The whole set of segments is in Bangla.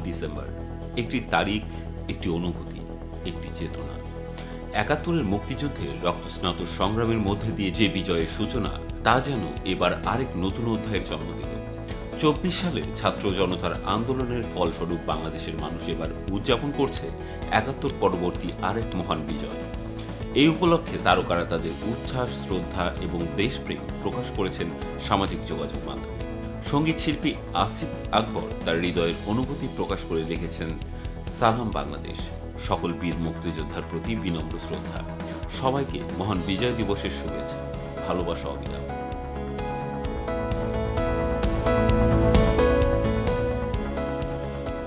ডিসেম্বর একটি তারিখ, একটি অনুভূতি, একটি চেতনা। ৭১-এর মুক্তিযুদ্ধে রক্তস্নাত সংগ্রামের মধ্যে দিয়ে যে বিজয়ের সূচনা, তা যেন এবার আরেক নতুন অধ্যায়ের জন্ম দিল। ২৪ সালের ছাত্র জনতার আন্দোলনের ফলস্বরূপ বাংলাদেশের মানুষ এবার উদযাপন করছে ৭১ পরবর্তী আরেক মহান বিজয়। এই উপলক্ষে তারকারা তাদের উচ্ছ্বাস, শ্রদ্ধা এবং দেশপ্রেম প্রকাশ করেছেন সামাজিক যোগাযোগ মাধ্যমে। সঙ্গীত শিল্পী আসিফ আকবর তার হৃদয়ের অনুভূতি প্রকাশ করে লিখেছেন, সালাম বাংলাদেশ, সকল বীর মুক্তিযোদ্ধার প্রতি বিনম্র শ্রদ্ধা, সবাইকে মহান বিজয় দিবসের শুভেচ্ছা, ভালোবাসা অবিরাম।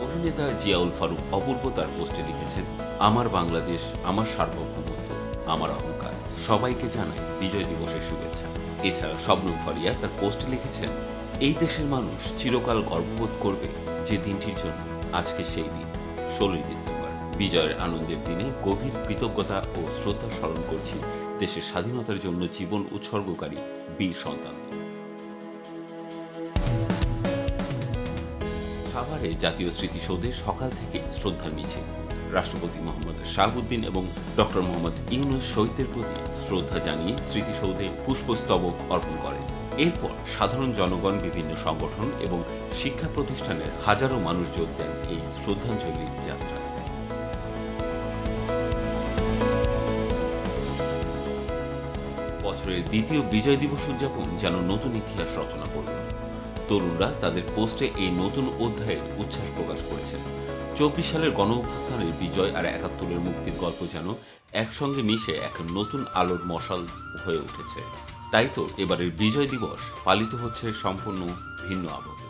অভিনেতা জিয়াউল ফারুক অপূর্ব তার পোস্টে লিখেছেন, আমার বাংলাদেশ, আমার সার্বভৌমত্ব, আমার অহংকার, সবাইকে জানাই বিজয় দিবসের শুভেচ্ছা। এছাড়া শবনম ফারিয়া তার পোস্টে লিখেছেন, এই দেশের মানুষ চিরকাল গর্ববোধ করবে যে দিনটির জন্য, আজকে সেই দিন ১৬ ডিসেম্বর। বিজয়ের আনন্দের দিনে গভীর কৃতজ্ঞতা ও শ্রদ্ধা স্মরণ করছি দেশের স্বাধীনতার জন্য জীবন উৎসর্গকারী বীর সন্তানদের। সাভারে জাতীয় স্মৃতিসৌধে সকাল থেকে শ্রদ্ধার মিছিল। রাষ্ট্রপতি মোহাম্মদ শাহাবুদ্দিন এবং ডক্টর মোহাম্মদ ইউনূস শহীদদের প্রতি শ্রদ্ধা জানিয়ে স্মৃতিসৌধে পুষ্পস্তবক অর্পণ করেন। এরপর সাধারণ জনগণ, বিভিন্ন সংগঠন এবং শিক্ষা প্রতিষ্ঠানের হাজারো মানুষ যোগ দেন এই শ্রদ্ধাঞ্জলির যাত্রায়। বছরের দ্বিতীয় বিজয় দিবস উদযাপন যেন নতুন ইতিহাস রচনা করল। তরুণরা তাদের পোস্টে এই নতুন অধ্যায়ের উচ্ছ্বাস প্রকাশ করেছেন। ২৪ সালের গণঅভ্যুত্থানের বিজয় আর ৭১-এর মুক্তির গল্প যেন একসঙ্গে মিশে এক নতুন আলোর মশাল হয়ে উঠেছে। তাই তো এবারের বিজয় দিবস পালিত হচ্ছে সম্পূর্ণ ভিন্ন আবহে।